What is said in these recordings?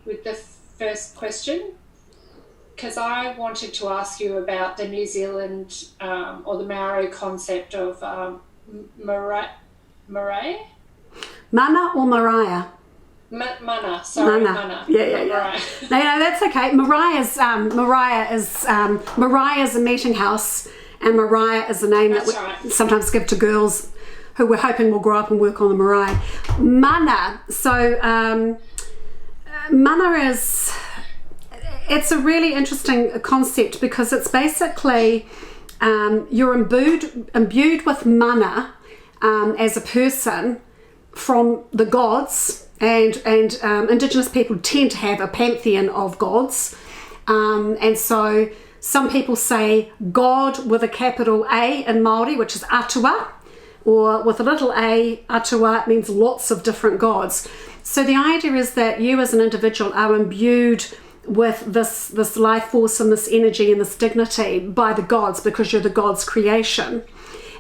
with the first question, because I wanted to ask you about the New Zealand or the Maori concept of marae? Mana or Mariah? Mana, sorry, Mana. Yeah. No, that's okay. Mariah is a meeting house, and Mariah is a name that we sometimes give to girls who we're hoping will grow up and work on the marae. Mana. So mana is, it's a really interesting concept because it's basically you're imbued with mana as a person from the gods. And Indigenous people tend to have a pantheon of gods, and so some people say God with a capital A in Māori, which is Atua, or with a little a, Atua, means lots of different gods. So the idea is that you as an individual are imbued with this life force and this energy and this dignity by the gods because you're the gods' creation.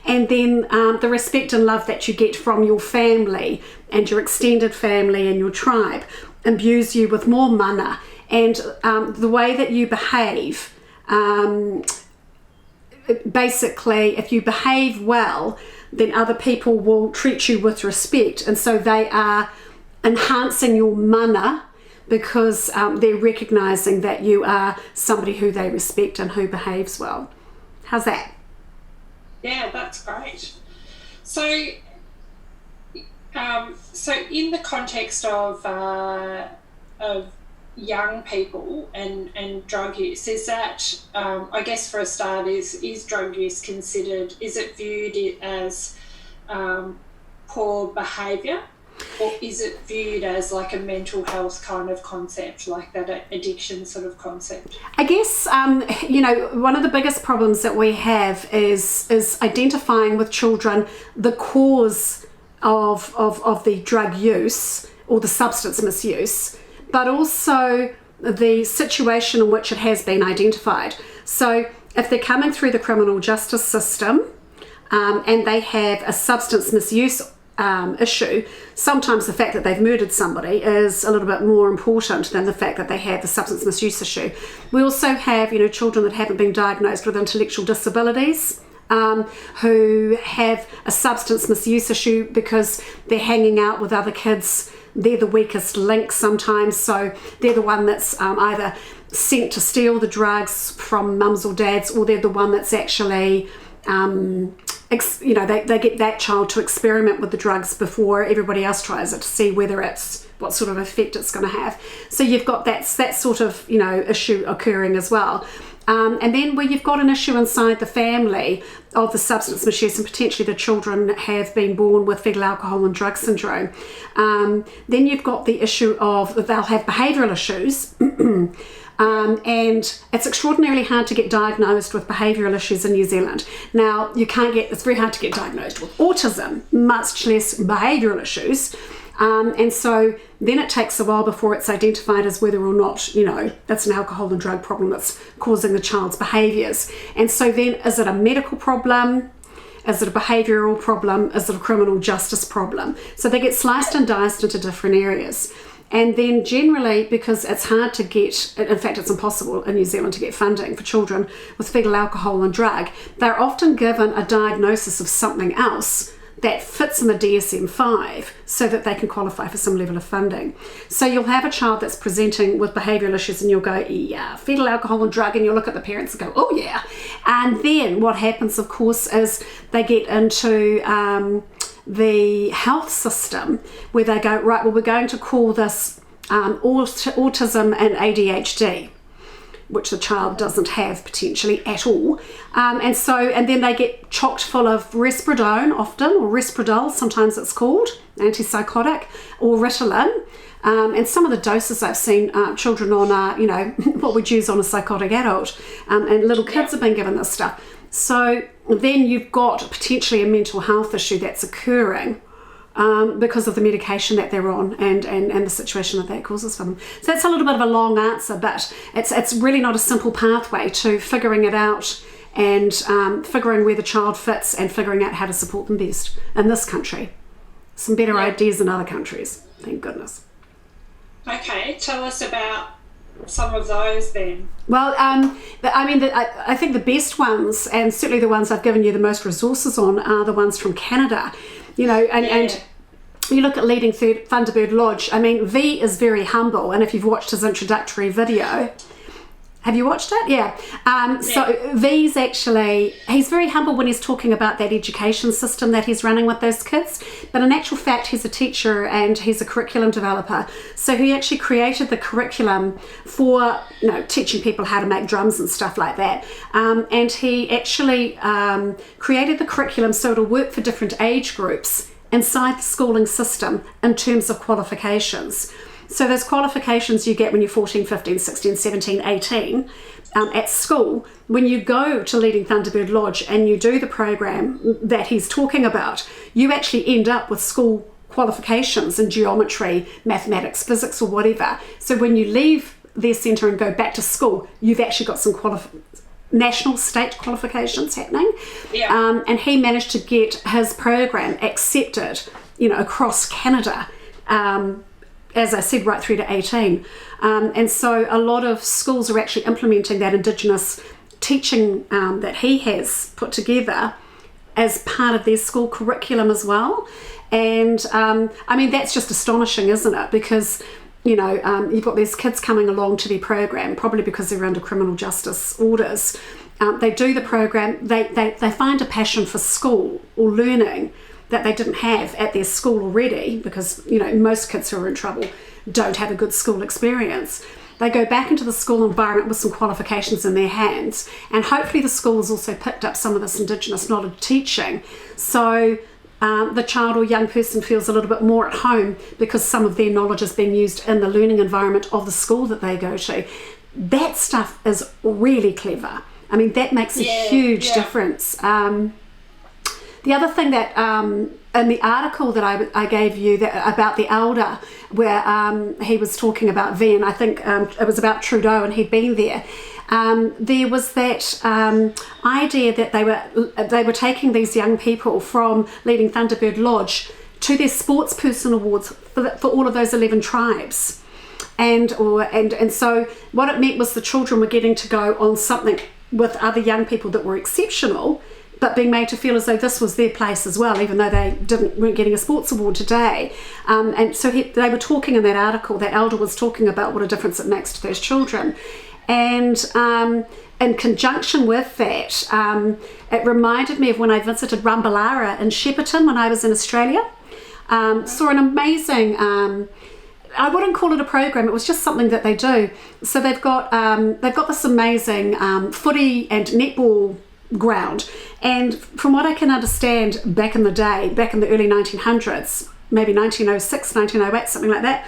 And then the respect and love that you get from your family and your extended family and your tribe imbues you with more mana. And the way that you behave, basically, if you behave well, then other people will treat you with respect. And so they are enhancing your mana because they're recognising that you are somebody who they respect and who behaves well. How's that? Yeah, that's great. So in the context of young people and drug use, is that I guess for a start, is drug use considered? Is it viewed as poor behaviour, or is it viewed as like a mental health kind of concept, like that addiction sort of concept? I guess, one of the biggest problems that we have is identifying with children the cause of the drug use or the substance misuse, but also the situation in which it has been identified. So if they're coming through the criminal justice system and they have a substance misuse issue, sometimes the fact that they've murdered somebody is a little bit more important than the fact that they have the substance misuse issue. We also have, children that haven't been diagnosed with intellectual disabilities who have a substance misuse issue because they're hanging out with other kids. They're the weakest link sometimes, so they're the one that's either sent to steal the drugs from mums or dads, or they're the one that's actually they get that child to experiment with the drugs before everybody else tries it to see what sort of effect it's going to have. So you've got that sort of issue occurring as well. And then where you've got an issue inside the family of the substance misuse, and potentially the children have been born with fetal alcohol and drug syndrome, then you've got the issue of that they'll have behavioural issues. And it's extraordinarily hard to get diagnosed with behavioural issues in New Zealand. Now, it's very hard to get diagnosed with autism, much less behavioural issues. And so then it takes a while before it's identified as whether or not, that's an alcohol and drug problem that's causing the child's behaviours. And so then, is it a medical problem? Is it a behavioural problem? Is it a criminal justice problem? So they get sliced and diced into different areas. And then generally, because it's hard to get, in fact it's impossible in New Zealand to get funding for children with fetal alcohol and drug, they're often given a diagnosis of something else that fits in the DSM-5 so that they can qualify for some level of funding. So you'll have a child that's presenting with behavioural issues and you'll go, yeah, fetal alcohol and drug, and you'll look at the parents and go, oh yeah. And then what happens, of course, is they get into the health system where they go, right, well, we're going to call this autism and ADHD, which the child doesn't have potentially at all. And then they get chocked full of risperidone often, or Risperdal, sometimes it's called, antipsychotic, or Ritalin. And some of the doses I've seen children on are, what we'd use on a psychotic adult. And little kids have been given this stuff. So then you've got potentially a mental health issue that's occurring because of the medication that they're on and the situation that causes for them. So that's a little bit of a long answer, but it's really not a simple pathway to figuring it out and figuring where the child fits and figuring out how to support them best in this country. Some better ideas in other countries, thank goodness. Okay, Okay, tell us about some of those then. Well, I think the best ones, and certainly the ones I've given you the most resources on, are the ones from Canada. And you look at leading Thunderbird Lodge. I mean, V is very humble, and if you've watched his introductory video, have you watched it? Yeah. So V's actually, he's very humble when he's talking about that education system that he's running with those kids. But in actual fact, he's a teacher and he's a curriculum developer. So he actually created the curriculum for, teaching people how to make drums and stuff like that. And he actually created the curriculum so it'll work for different age groups inside the schooling system in terms of qualifications. So those qualifications you get when you're 14, 15, 16, 17, 18 at school, when you go to Leading Thunderbird Lodge and you do the program that he's talking about, you actually end up with school qualifications in geometry, mathematics, physics, or whatever. So when you leave their centre and go back to school, you've actually got some national state qualifications happening. Yeah. And he managed to get his program accepted, across Canada. As I said, right through to 18. And so a lot of schools are actually implementing that Indigenous teaching that he has put together as part of their school curriculum as well. And that's just astonishing, isn't it? Because, you've got these kids coming along to their program, probably because they're under criminal justice orders. They do the program, they find a passion for school or learning that they didn't have at their school already, because most kids who are in trouble don't have a good school experience. They go back into the school environment with some qualifications in their hands, and hopefully the school has also picked up some of this Indigenous knowledge teaching, so the child or young person feels a little bit more at home because some of their knowledge is being used in the learning environment of the school that they go to. That stuff is really clever. I mean, that makes a huge difference. The other thing that in the article that I gave you about the elder, where he was talking about V, and I think it was about Trudeau and he'd been there, there was that idea that they were taking these young people from Leading Thunderbird Lodge to their sportsperson awards for all of those 11 tribes. And so what it meant was the children were getting to go on something with other young people that were exceptional, but being made to feel as though this was their place as well, even though they weren't getting a sports award today. And so they were talking in that article, that elder was talking about what a difference it makes to those children. And in conjunction with that, it reminded me of when I visited Rumbalara in Shepparton when I was in Australia. Saw an amazing, I wouldn't call it a program, it was just something that they do. So they've got this amazing footy and netball ground, and from what I can understand, back in the day, back in the early 1900s, maybe 1906, 1908, something like that,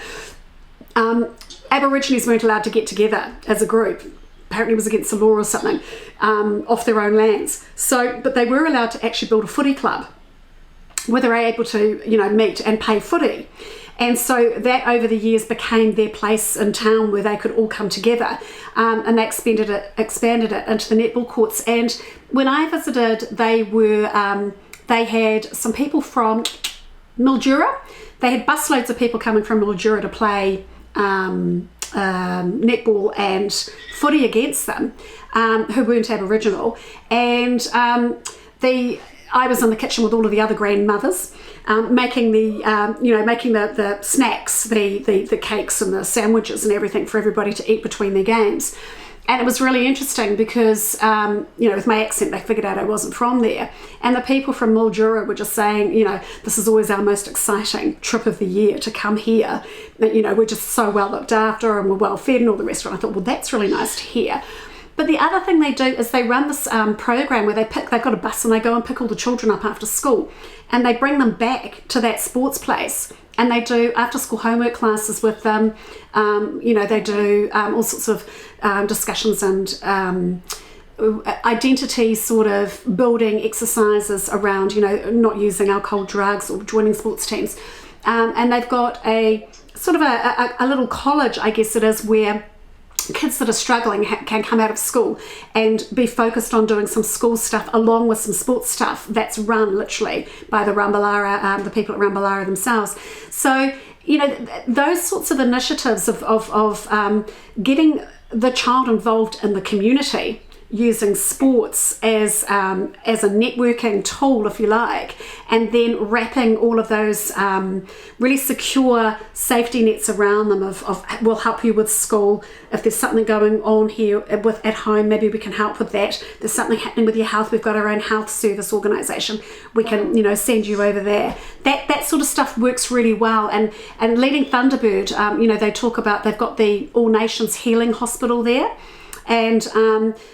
Aborigines weren't allowed to get together as a group. Apparently it was against the law or something, off their own lands. But they were allowed to actually build a footy club where they were able to, meet and play footy. And so that over the years became their place in town where they could all come together, and they expanded it into the netball courts. And when I visited, they had some people from Mildura. They had busloads of people coming from Mildura to play netball and footy against them, who weren't Aboriginal. And I was in the kitchen with all of the other grandmothers, making the snacks, the cakes and the sandwiches and everything for everybody to eat between their games. And it was really interesting because, with my accent, they figured out I wasn't from there. And the people from Mildura were just saying, this is always our most exciting trip of the year to come here. We're just so well looked after and we're well fed and all the rest of it. I thought, well, that's really nice to hear. But the other thing they do is they run this program where they've got a bus and they go and pick all the children up after school and they bring them back to that sports place and they do after school homework classes with them. They do all sorts of discussions and identity sort of building exercises around, not using alcohol, drugs or joining sports teams. And they've got a sort of a little college, I guess it is, where kids that are struggling can come out of school and be focused on doing some school stuff along with some sports stuff that's run literally by the Rumbalara, the people at Rumbalara themselves. So those sorts of initiatives of getting the child involved in the community, using sports as a networking tool, if you like, and then wrapping all of those really secure safety nets around them of we'll help you with school. If there's something going on here at home, maybe we can help with that. There's something happening with your health, we've got our own health service organisation, we can send you over there. That sort of stuff works really well. And Leading Thunderbird, they talk about, they've got the All Nations Healing Hospital there. And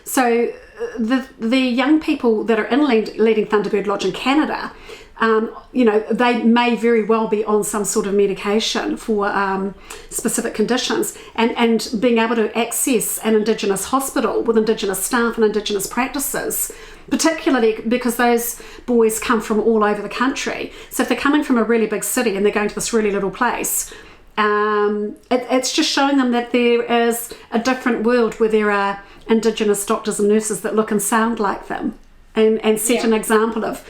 so the young people that are in Leading Thunderbird Lodge in Canada, they may very well be on some sort of medication for specific conditions, and being able to access an Indigenous hospital with Indigenous staff and Indigenous practices, particularly because those boys come from all over the country. So if they're coming from a really big city and they're going to this really little place, it's just showing them that there is a different world where there are Indigenous doctors and nurses that look and sound like them, and set an example of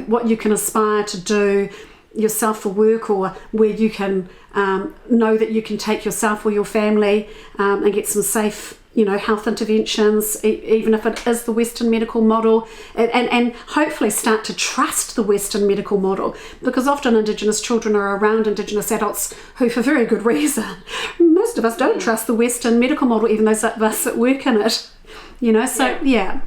what you can aspire to do yourself for work, or where you can know that you can take yourself or your family and get some safe health interventions, even if it is the Western medical model, and hopefully start to trust the Western medical model, because often Indigenous children are around Indigenous adults who, for very good reason, most of us don't trust the Western medical model, even those of us that work in it, so yeah.